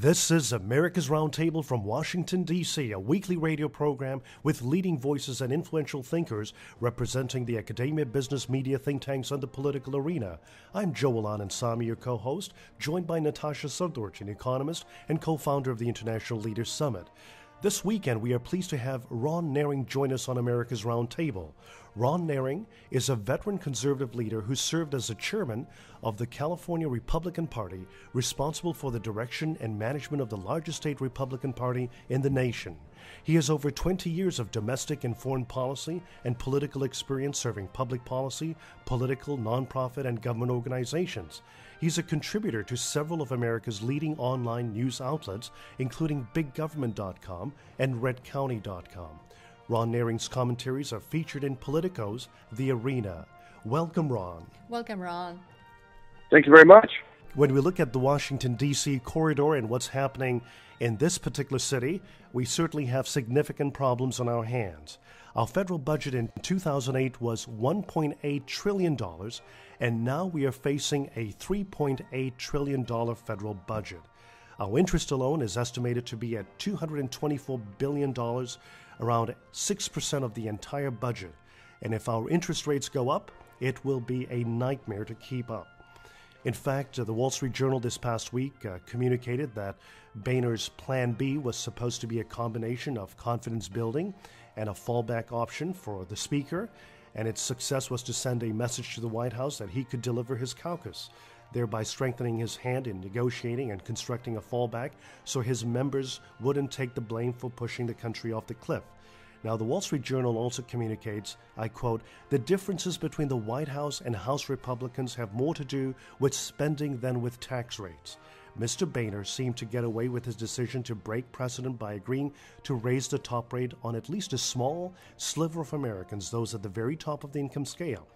This is America's Roundtable from Washington, D.C., a weekly radio program with leading voices and influential thinkers representing the academia, business, media, think tanks, and the political arena. I'm Anand, Samy, your co-host, joined by Natasha, Srdoc, an economist and co-founder of the International Leaders Summit. This weekend, we are pleased to have Nehring join us on America's Roundtable. Nehring is a veteran conservative leader who served as the chairman of the California Republican Party, responsible for the direction and management of the largest state Republican Party in the nation. He has over 20 years of domestic and foreign policy and political experience serving public policy, political, nonprofit, and government organizations. He's a contributor to several of America's leading online news outlets, including BigGovernment.com and RedCounty.com. Nehring's commentaries are featured in Politico's The Arena. Welcome, Ron. Welcome, Ron. Thank you very much. When we look at the Washington, D.C. corridor and what's happening in this particular city, we certainly have significant problems on our hands. Our federal budget in 2008 was $1.8 trillion, and now we are facing a $3.8 trillion federal budget. Our interest alone is estimated to be at $224 billion, around 6% of the entire budget. And if our interest rates go up, it will be a nightmare to keep up. In fact, the Wall Street Journal this past week communicated that Boehner's Plan B was supposed to be a combination of confidence building and a fallback option for the speaker, and its success was to send a message to the White House that he could deliver his caucus, thereby strengthening his hand in negotiating and constructing a fallback so his members wouldn't take the blame for pushing the country off the cliff. Now, the Wall Street Journal also communicates, I quote, "The differences between the White House and House Republicans have more to do with spending than with tax rates. Mr. Boehner seemed to get away with his decision to break precedent by agreeing to raise the top rate on at least a small sliver of Americans, those at the very top of the income scale.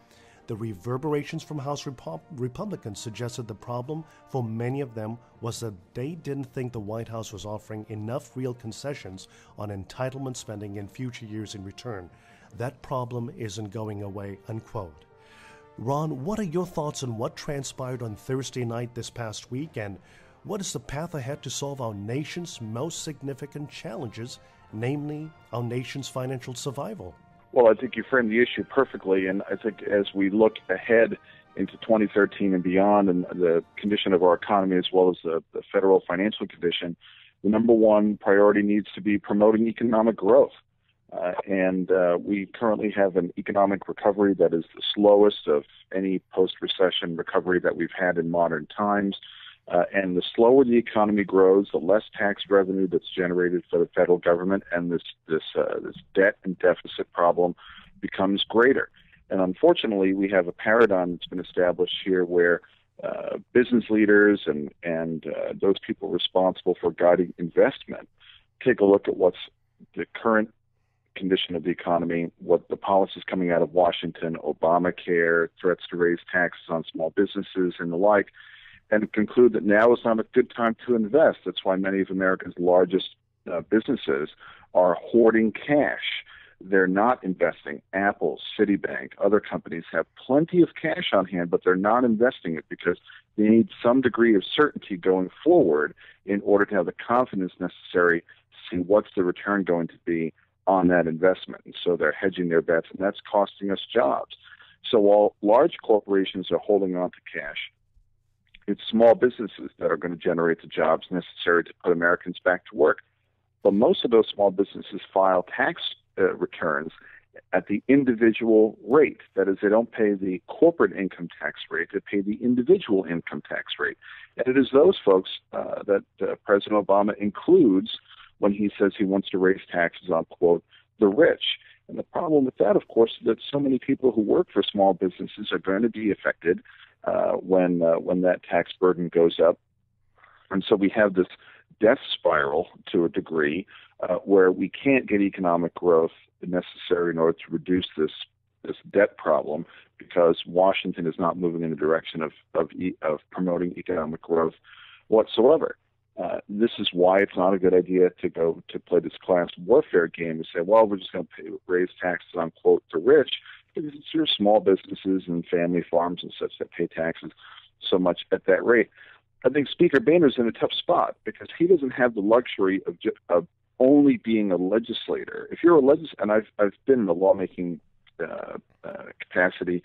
The reverberations from House Republicans suggested the problem for many of them was that they didn't think the White House was offering enough real concessions on entitlement spending in future years in return. That problem isn't going away," unquote. Ron, what are your thoughts on what transpired on Thursday night this past week, and what is the path ahead to solve our nation's most significant challenges, namely our nation's financial survival? Well, I think you framed the issue perfectly, and I think as we look ahead into 2013 and beyond and the condition of our economy as well as the federal financial condition, the number one priority needs to be promoting economic growth. We currently have an economic recovery that is the slowest of any post-recession recovery that we've had in modern times. And the slower the economy grows, the less tax revenue that's generated for the federal government, and this debt and deficit problem becomes greater. And unfortunately, we have a paradigm that's been established here where business leaders and those people responsible for guiding investment take a look at what's the current condition of the economy, what the policies coming out of Washington, Obamacare, threats to raise taxes on small businesses and the like, and conclude that now is not a good time to invest. That's why many of America's largest businesses are hoarding cash. They're not investing. Apple, Citibank, other companies have plenty of cash on hand, but they're not investing it because they need some degree of certainty going forward in order to have the confidence necessary to see what's the return going to be on that investment. And so they're hedging their bets, and that's costing us jobs. So while large corporations are holding on to cash, it's small businesses that are going to generate the jobs necessary to put Americans back to work. But most of those small businesses file tax returns at the individual rate. That is, they don't pay the corporate income tax rate, they pay the individual income tax rate. And it is those folks that President Obama includes when he says he wants to raise taxes on, quote, the rich. And the problem with that, of course, is that so many people who work for small businesses are going to be affected when that tax burden goes up. And so we have this death spiral to a degree where we can't get economic growth necessary in order to reduce this debt problem because Washington is not moving in the direction of promoting economic growth whatsoever. This is why it's not a good idea to go to play this class warfare game and say, well, we're just going to raise taxes on, quote, the rich, because it's your small businesses and family farms and such that pay taxes so much at that rate. I think Speaker Boehner's in a tough spot because he doesn't have the luxury of only being a legislator. If you're a and I've been in the lawmaking capacity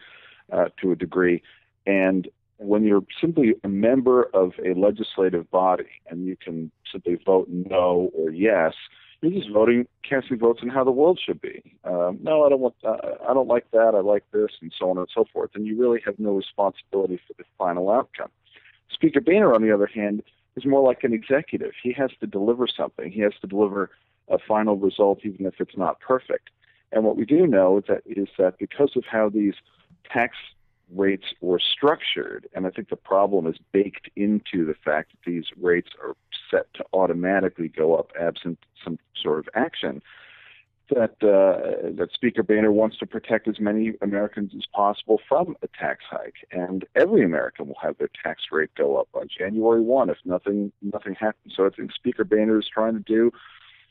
to a degree, and when you're simply a member of a legislative body and you can simply vote no or yes, you're just casting votes on how the world should be. No, I don't like that. I like this, and so on and so forth. And you really have no responsibility for the final outcome. Speaker Boehner, on the other hand, is more like an executive. He has to deliver something. He has to deliver a final result, even if it's not perfect. And what we do know is that because of how these tax rates were structured, and I think the problem is baked into the fact that these rates are set to automatically go up absent some sort of action, that Speaker Boehner wants to protect as many Americans as possible from a tax hike. And every American will have their tax rate go up on January 1 if nothing happens. So I think Speaker Boehner is trying to do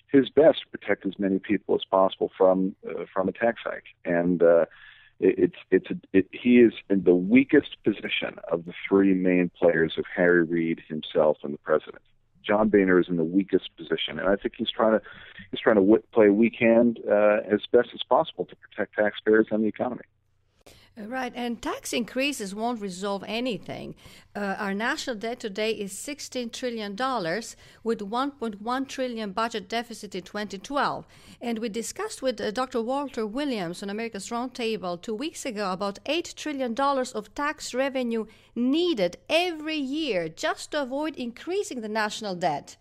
his best to protect as many people as possible from a tax hike. And he is in the weakest position of the three main players of Harry Reid, himself, and the president. John Boehner is in the weakest position, and I think he's trying to play a weak hand as best as possible to protect taxpayers and the economy. Right, and tax increases won't resolve anything. Our national debt today is $16 trillion with $1.1 trillion budget deficit in 2012. And we discussed with Dr. Walter Williams on America's Roundtable 2 weeks ago about $8 trillion of tax revenue needed every year just to avoid increasing the national debt.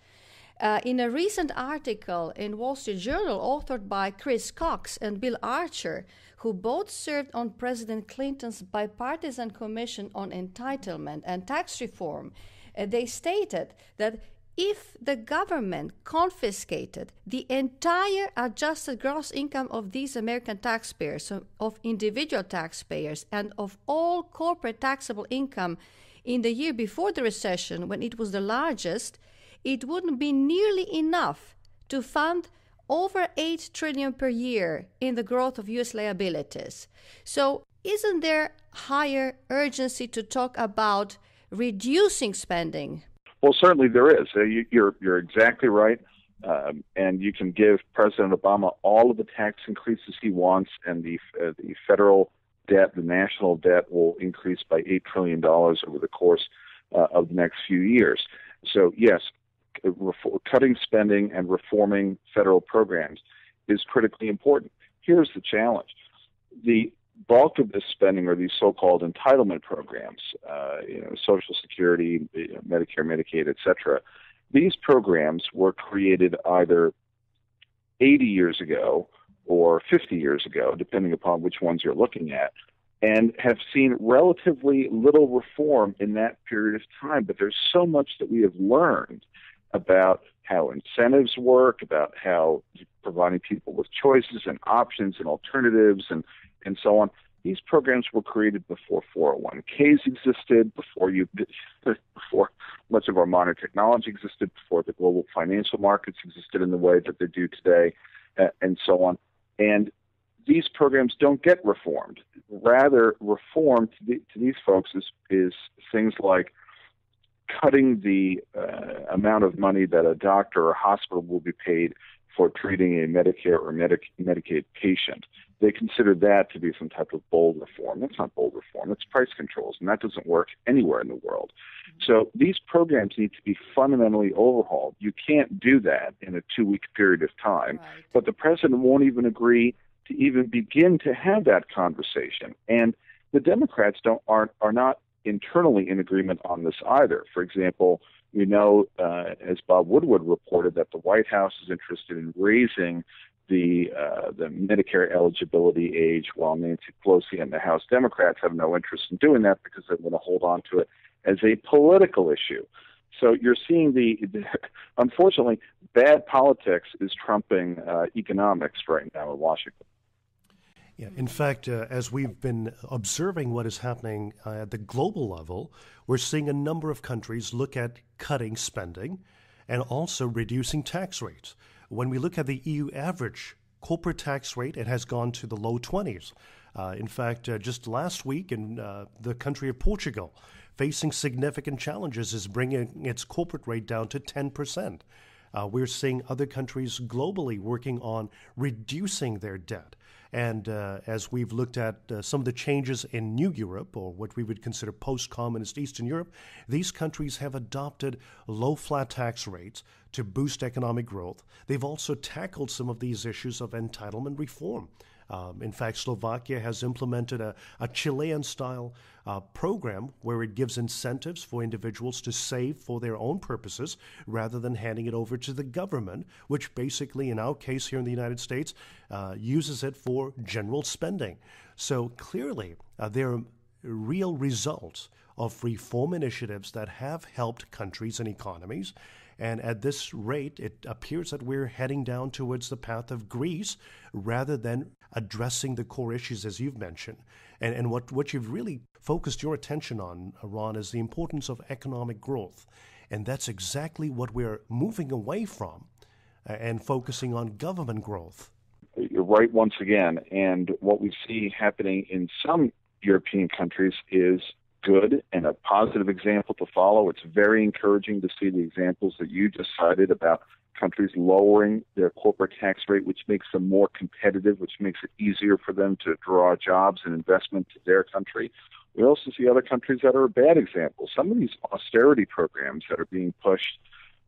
In a recent article in Wall Street Journal authored by Chris Cox and Bill Archer, who both served on President Clinton's bipartisan commission on entitlement and tax reform, they stated that if the government confiscated the entire adjusted gross income of these American taxpayers, of individual taxpayers, and of all corporate taxable income in the year before the recession, when it was the largest, it wouldn't be nearly enough to fund over $8 trillion per year in the growth of U.S. liabilities. So isn't there higher urgency to talk about reducing spending? Well, certainly there is. You're exactly right. And you can give President Obama all of the tax increases he wants, and the federal debt, the national debt, will increase by $8 trillion over the course of the next few years. So, yes, cutting spending and reforming federal programs is critically important. Here's the challenge. The bulk of this spending are these so-called entitlement programs, Social Security, Medicare, Medicaid, etc. These programs were created either 80 years ago or 50 years ago, depending upon which ones you're looking at, and have seen relatively little reform in that period of time. But there's so much that we have learned about how incentives work, about how providing people with choices and options and alternatives and so on. These programs were created before 401ks existed, before much of our modern technology existed, before the global financial markets existed in the way that they do today, and so on. And these programs don't get reformed. Rather, reform to these folks is things like cutting the amount of money that a doctor or hospital will be paid for treating a Medicare or Medicaid patient. They consider that to be some type of bold reform. That's not bold reform. It's price controls, and that doesn't work anywhere in the world. So these programs need to be fundamentally overhauled. You can't do that in a 2-week period of time, right. But the president won't even agree to even begin to have that conversation. And the Democrats are not internally in agreement on this either. For example, we know, as Bob Woodward reported, that the White House is interested in raising the Medicare eligibility age, while Nancy Pelosi and the House Democrats have no interest in doing that because they want to hold on to it as a political issue. So you're seeing unfortunately, bad politics is trumping economics right now in Washington. Yeah, in fact, as we've been observing what is happening at the global level, we're seeing a number of countries look at cutting spending and also reducing tax rates. When we look at the EU average corporate tax rate, it has gone to the low 20s. In fact, just last week in the country of Portugal, facing significant challenges is bringing its corporate rate down to 10%. We're seeing other countries globally working on reducing their debt. And as we've looked at some of the changes in New Europe, or what we would consider post-communist Eastern Europe, these countries have adopted low flat tax rates to boost economic growth. They've also tackled some of these issues of entitlement reform. In fact, Slovakia has implemented a Chilean-style program where it gives incentives for individuals to save for their own purposes rather than handing it over to the government, which basically, in our case here in the United States, uses it for general spending. So clearly, there are real results of reform initiatives that have helped countries and economies. And at this rate, it appears that we're heading down towards the path of Greece rather than addressing the core issues, as you've mentioned. And what you've really focused your attention on, Ron, is the importance of economic growth. And that's exactly what we're moving away from and focusing on government growth. You're right once again. And what we see happening in some European countries is good and a positive example to follow. It's very encouraging to see the examples that you just cited about countries lowering their corporate tax rate, which makes them more competitive, which makes it easier for them to draw jobs and investment to their country. We also see other countries that are a bad example. Some of these austerity programs that are being pushed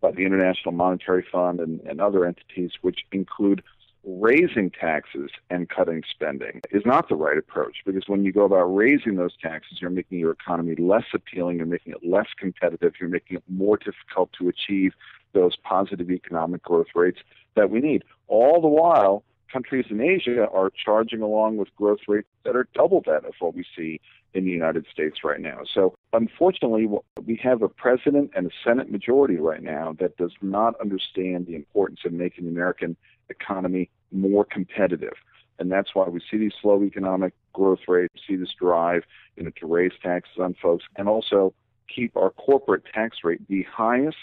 by the International Monetary Fund and other entities, which include raising taxes and cutting spending, is not the right approach, because when you go about raising those taxes, you're making your economy less appealing, you're making it less competitive, you're making it more difficult to achieve those positive economic growth rates that we need. All the while, countries in Asia are charging along with growth rates that are double that of what we see in the United States right now. So unfortunately, we have a president and a Senate majority right now that does not understand the importance of making the American economy more competitive. And that's why we see these slow economic growth rates, see this drive to raise taxes on folks, and also keep our corporate tax rate the highest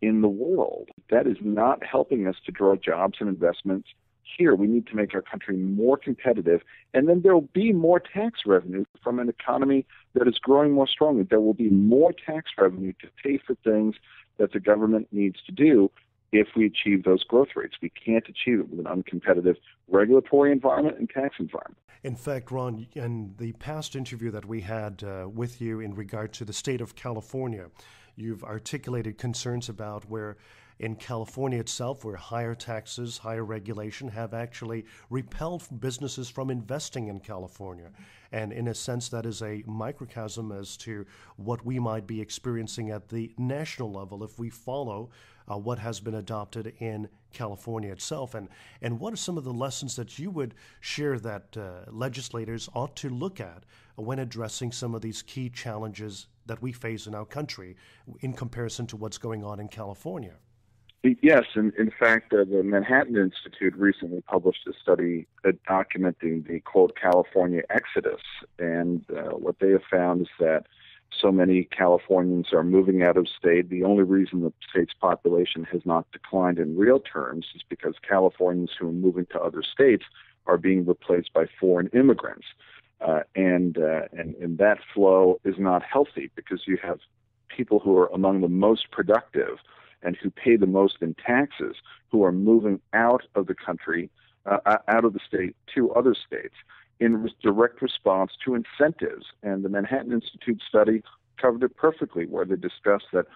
in the world. That is not helping us to draw jobs and investments here. We need to make our country more competitive, and then there will be more tax revenue from an economy that is growing more strongly. There will be more tax revenue to pay for things that the government needs to do if we achieve those growth rates. We can't achieve it with an uncompetitive regulatory environment and tax environment. In fact, Ron, in the past interview that we had with you in regard to the state of California, you've articulated concerns about where in California itself, where higher taxes, higher regulation have actually repelled businesses from investing in California. And in a sense, that is a microcosm as to what we might be experiencing at the national level if we follow what has been adopted in California itself. And what are some of the lessons that you would share that legislators ought to look at when addressing some of these key challenges that we face in our country in comparison to what's going on in California? Yes, and in fact, the Manhattan Institute recently published a study documenting the, quote, California exodus. And what they have found is that so many Californians are moving out of state. The only reason the state's population has not declined in real terms is because Californians who are moving to other states are being replaced by foreign immigrants. And that flow is not healthy, because you have people who are among the most productive and who pay the most in taxes who are moving out of the country, out of the state to other states in direct response to incentives. And the Manhattan Institute study covered it perfectly, where they discussed that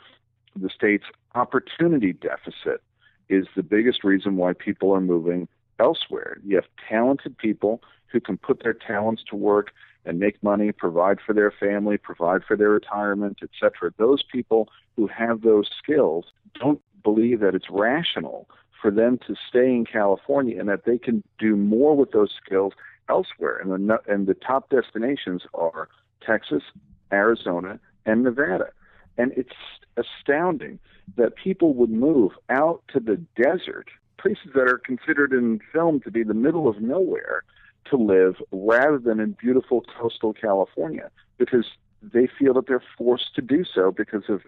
the state's opportunity deficit is the biggest reason why people are moving elsewhere. You have talented people who can put their talents to work and make money, provide for their family, provide for their retirement, etc. Those people who have those skills don't believe that it's rational for them to stay in California, and that they can do more with those skills elsewhere. And the top destinations are Texas, Arizona, and Nevada. And it's astounding that people would move out to the desert, places that are considered in film to be the middle of nowhere, to live rather than in beautiful coastal California, because they feel that they're forced to do so because of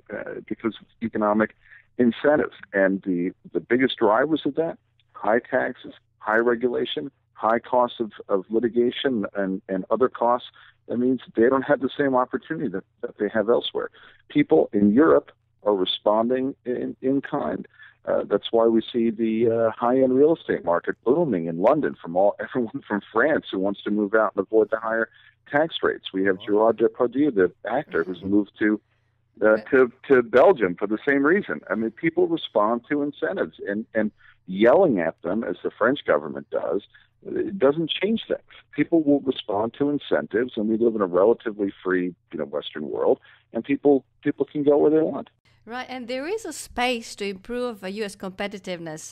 economic incentives. And the biggest drivers of that: high taxes, high regulation, high costs of litigation and other costs, that means they don't have the same opportunity that they have elsewhere. People in Europe are responding in kind. That's why we see the high-end real estate market booming in London from everyone from France who wants to move out and avoid the higher tax rates. We have Gerard Depardieu, the actor, who's moved to Belgium for the same reason. I mean, people respond to incentives, and yelling at them, as the French government does, it doesn't change things. People will respond to incentives, and we live in a relatively free, Western world, and people can go where they want. Right, and there is a space to improve U.S. competitiveness.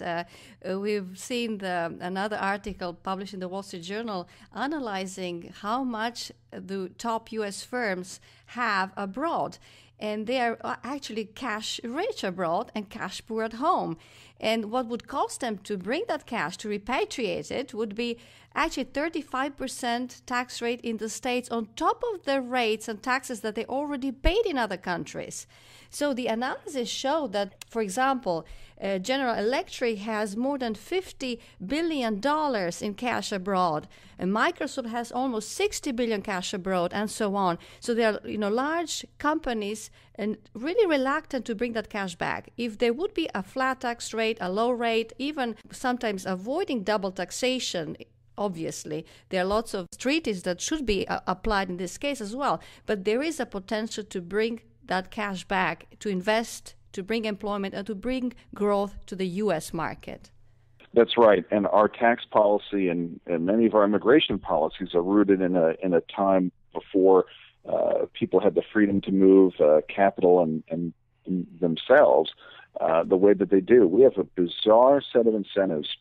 We've seen another article published in the Wall Street Journal analyzing how much the top U.S. firms have abroad. And they are actually cash rich abroad and cash poor at home. And what would cost them to bring that cash, to repatriate it, would be actually 35% tax rate in the States on top of the rates and taxes that they already paid in other countries. So the analysis showed that, for example, General Electric has more than $50 billion in cash abroad, and Microsoft has almost $60 billion cash abroad, and so on. So there are, large companies and really reluctant to bring that cash back. If there would be a flat tax rate, a low rate, even sometimes avoiding double taxation, obviously, there are lots of treaties that should be applied in this case as well. But there is a potential to bring that cash back, to invest, to bring employment, and to bring growth to the U.S. market. That's right. And our tax policy and many of our immigration policies are rooted in a time before people had the freedom to move capital and themselves the way that they do. We have a bizarre set of incentives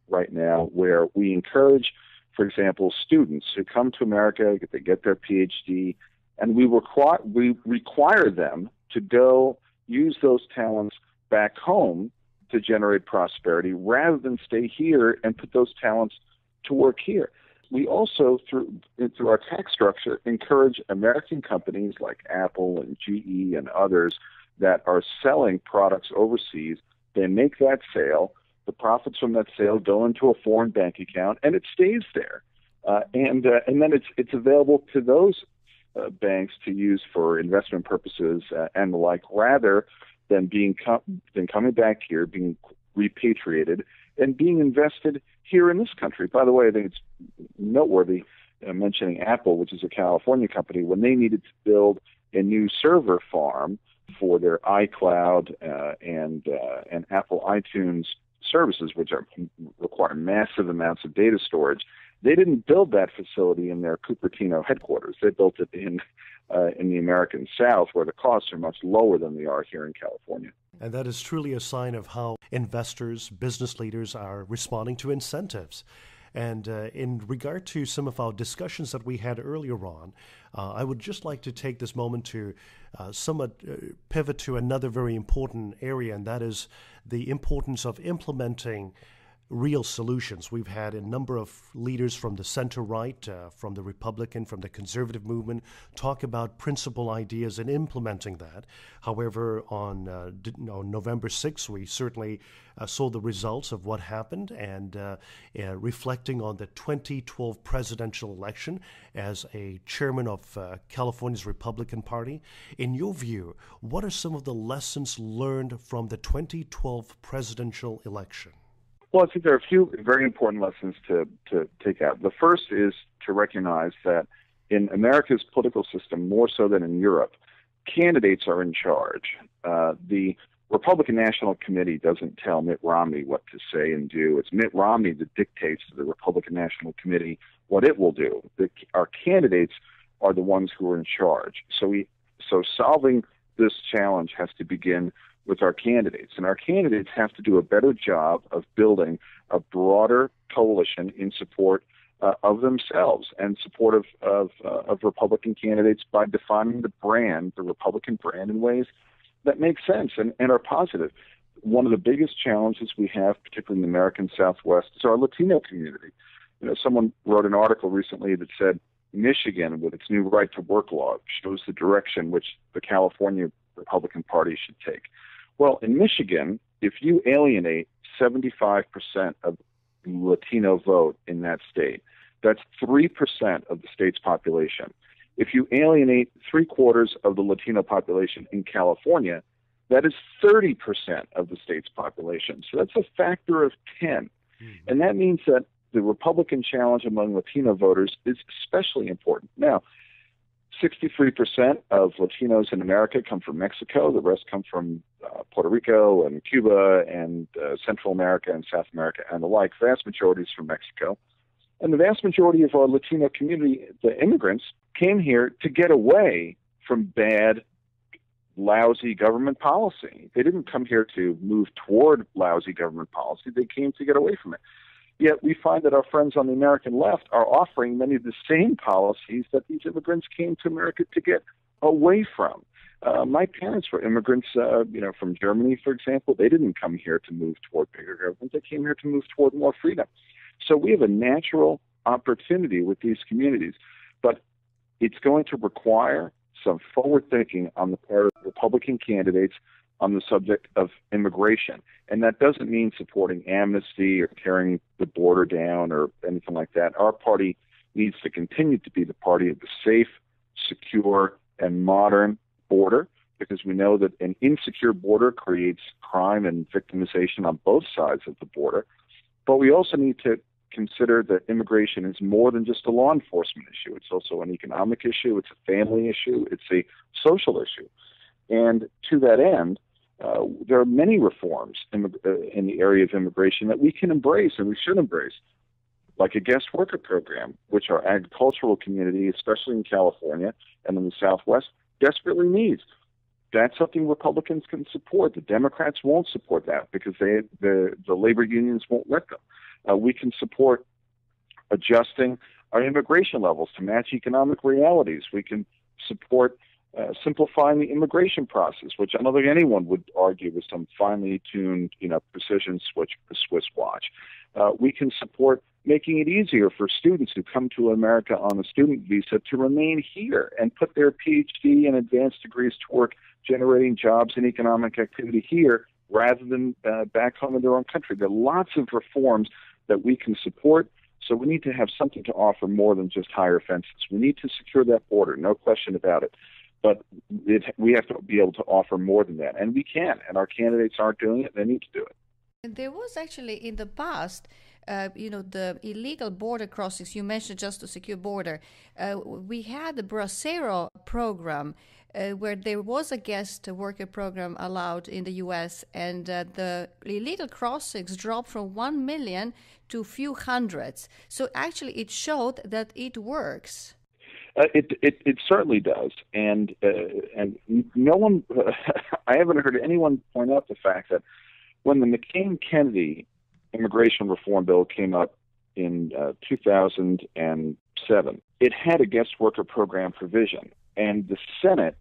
right now where we encourage, for example, students who come to America, they get their PhD, and we require them to go use those talents back home to generate prosperity rather than stay here and put those talents to work here. We also, through our tax structure, encourage American companies like Apple and GE and others that are selling products overseas. They make that sale. The profits from that sale go into a foreign bank account, and it stays there. And then it's available to those banks to use for investment purposes and the like, rather than coming back here, being repatriated, and being invested here in this country. By the way, I think it's noteworthy mentioning Apple, which is a California company, when they needed to build a new server farm for their iCloud and Apple iTunes services, which require massive amounts of data storage. They didn't build that facility in their Cupertino headquarters. They built it in the American South, where the costs are much lower than they are here in California. And that is truly a sign of how investors, business leaders are responding to incentives. And in regard to some of our discussions that we had earlier on, I would just like to take this moment to somewhat pivot to another very important area, and that is the importance of implementing real solutions. We've had a number of leaders from the center-right, from the Republican, from the conservative movement, talk about principal ideas and implementing that. However, on November 6th, we certainly saw the results of what happened, and reflecting on the 2012 presidential election as a chairman of California's Republican Party. In your view, what are some of the lessons learned from the 2012 presidential election? Well, I think there are a few very important lessons to take out. The first is to recognize that in America's political system, more so than in Europe, candidates are in charge. The Republican National Committee doesn't tell Mitt Romney what to say and do. It's Mitt Romney that dictates to the Republican National Committee what it will do. Our candidates are the ones who are in charge. So solving this challenge has to begin with our candidates. And our candidates have to do a better job of building a broader coalition in support of themselves and support of Republican candidates by defining the brand, the Republican brand, in ways that make sense and are positive. One of the biggest challenges we have, particularly in the American Southwest, is our Latino community. Someone wrote an article recently that said Michigan, with its new right-to-work law, shows the direction which the California Republican Party should take. Well, in Michigan, if you alienate 75% of Latino vote in that state. That's 3% of the state's population. If you alienate 3/4 of the Latino population in California, that is 30% of the state's population. So that's a factor of 10. And that means that the Republican challenge among Latino voters is especially important. Now, 63% of Latinos in America come from Mexico. The rest come from Puerto Rico and Cuba and Central America and South America and the like. Vast majority is from Mexico. And the vast majority of our Latino community, the immigrants, came here to get away from bad, lousy government policy. They didn't come here to move toward lousy government policy. They came to get away from it. Yet we find that our friends on the American left are offering many of the same policies that these immigrants came to America to get away from. My parents were immigrants, from Germany, for example. They didn't come here to move toward bigger government. They came here to move toward more freedom. So we have a natural opportunity with these communities, but it's going to require some forward thinking on the part of Republican candidates on the subject of immigration. And that doesn't mean supporting amnesty or tearing the border down or anything like that. Our party needs to continue to be the party of the safe, secure, and modern border, because we know that an insecure border creates crime and victimization on both sides of the border. But we also need to consider that immigration is more than just a law enforcement issue. It's also an economic issue. It's a family issue. It's a social issue. And to that end, there are many reforms in the area of immigration that we can embrace and we should embrace, like a guest worker program, which our agricultural community, especially in California and in the Southwest, desperately needs. That's something Republicans can support. The Democrats won't support that because the labor unions won't let them. We can support adjusting our immigration levels to match economic realities. We can support simplifying the immigration process, which I don't think anyone would argue with some finely tuned, precision Swiss watch. We can support making it easier for students who come to America on a student visa to remain here and put their PhD and advanced degrees to work generating jobs and economic activity here rather than back home in their own country. There are lots of reforms that we can support. So we need to have something to offer more than just higher fences. We need to secure that border, no question about it. But we have to be able to offer more than that. And we can. And our candidates aren't doing it. They need to do it. There was actually in the past, the illegal border crossings you mentioned, just to secure border. We had the Bracero program where there was a guest worker program allowed in the U.S. and the illegal crossings dropped from 1 million to a few hundreds. So actually it showed that it works. It certainly does, and no one. I haven't heard anyone point out the fact that when the McCain-Kennedy immigration reform bill came up in 2007, it had a guest worker program provision, and the Senate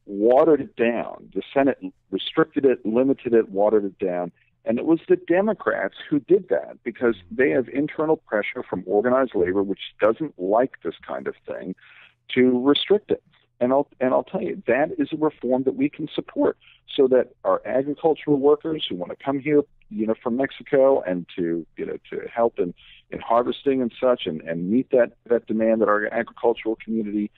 watered it down. The Senate restricted it, limited it, watered it down. And it was the Democrats who did that because they have internal pressure from organized labor, which doesn't like this kind of thing, to restrict it. And I'll tell you, that is a reform that we can support so that our agricultural workers who want to come here, from Mexico and to help in harvesting and such and meet that demand that our agricultural community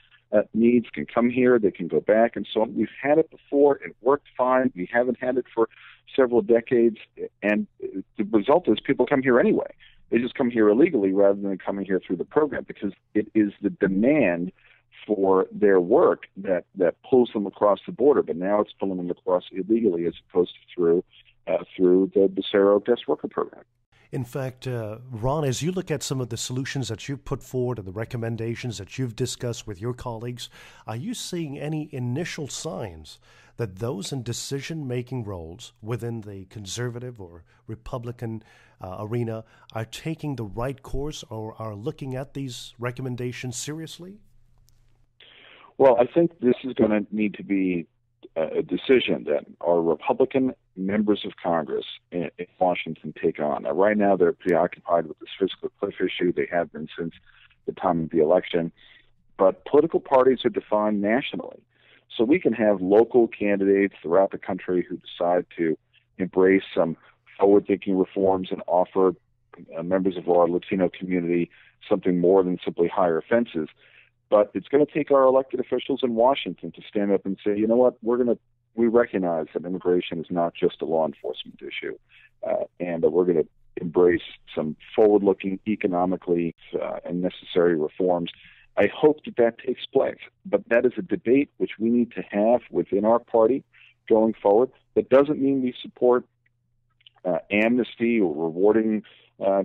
needs can come here. They can go back and so on. We've had it before. It worked fine. We haven't had it for several decades. And the result is people come here anyway. They just come here illegally rather than coming here through the program because it is the demand for their work that pulls them across the border. But now it's pulling them across illegally as opposed to through the Bracero guest worker program. In fact, Ron, as you look at some of the solutions that you've put forward and the recommendations that you've discussed with your colleagues, are you seeing any initial signs that those in decision-making roles within the conservative or Republican arena are taking the right course or are looking at these recommendations seriously? Well, I think this is going to need to be a decision that our Republican members of Congress in Washington take on. Now, right now, they're preoccupied with this fiscal cliff issue. They have been since the time of the election. But political parties are defined nationally. So we can have local candidates throughout the country who decide to embrace some forward-thinking reforms and offer members of our Latino community something more than simply higher fences. But it's going to take our elected officials in Washington to stand up and say, you know what, we recognize that immigration is not just a law enforcement issue, and that we're going to embrace some forward-looking economically and necessary reforms. I hope that takes place, but that is a debate which we need to have within our party going forward. That doesn't mean we support amnesty or rewarding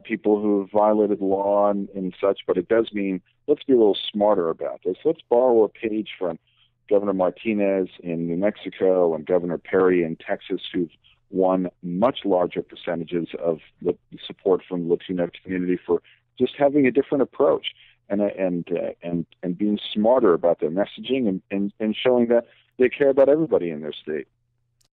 people who have violated the law and such, but it does mean let's be a little smarter about this. Let's borrow a page from Governor Martinez in New Mexico and Governor Perry in Texas, who've won much larger percentages of the support from the Latino community for just having a different approach and being smarter about their messaging and showing that they care about everybody in their state.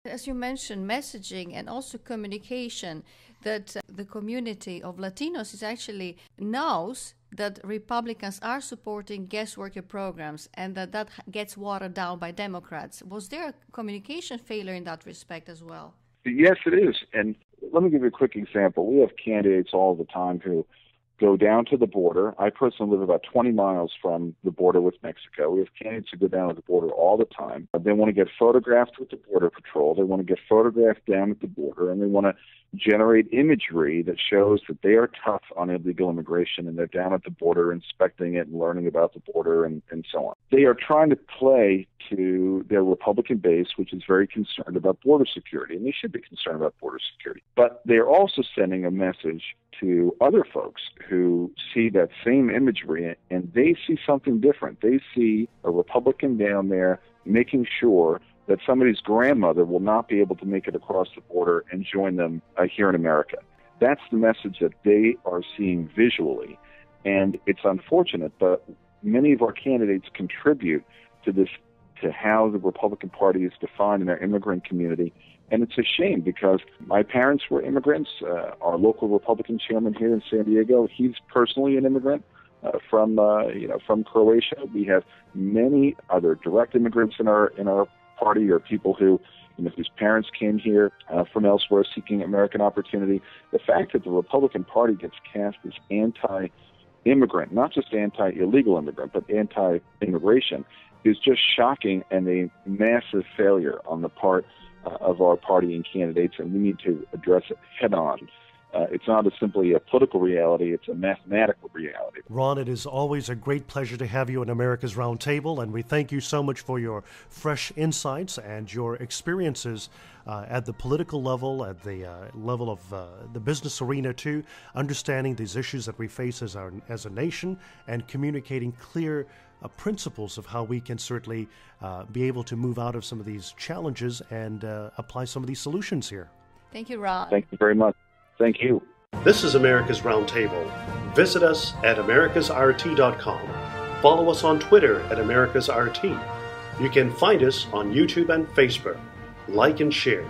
As you mentioned, messaging and also communication, that the community of Latinos is actually knows that Republicans are supporting guest worker programs and that gets watered down by Democrats. Was there a communication failure in that respect as well? Yes, it is. And let me give you a quick example. We have candidates all the time who go down to the border. I personally live about 20 miles from the border with Mexico. We have candidates who go down to the border all the time. They want to get photographed with the Border Patrol. They want to get photographed down at the border, and they want to generate imagery that shows that they are tough on illegal immigration, and they're down at the border inspecting it and learning about the border and so on. They are trying to play to their Republican base, which is very concerned about border security, and they should be concerned about border security. But they're also sending a message to other folks who see that same imagery, and they see something different. They see a Republican down there making sure that somebody's grandmother will not be able to make it across the border and join them here in America. That's the message that they are seeing visually. And it's unfortunate, but many of our candidates contribute to this, to how the Republican Party is defined in our immigrant community. And it's a shame because my parents were immigrants. Our local Republican chairman here in San Diego, he's personally an immigrant from Croatia. We have many other direct immigrants in our party, or people who, whose parents came here from elsewhere seeking American opportunity. The fact that the Republican Party gets cast as anti-immigrant, not just anti-illegal immigrant, but anti-immigration, is just shocking and a massive failure on the part of our party and candidates, and we need to address it head on. It's not simply a political reality, it's a mathematical reality. Ron, it is always a great pleasure to have you on America's Roundtable, and we thank you so much for your fresh insights and your experiences at the political level, at the level of the business arena too, understanding these issues that we face as a nation and communicating clear principles of how we can certainly be able to move out of some of these challenges and apply some of these solutions here. Thank you, Ron. Thank you very much. Thank you. This is America's Roundtable. Visit us at americasrt.com. Follow us on Twitter at americasrt. You can find us on YouTube and Facebook. Like and share.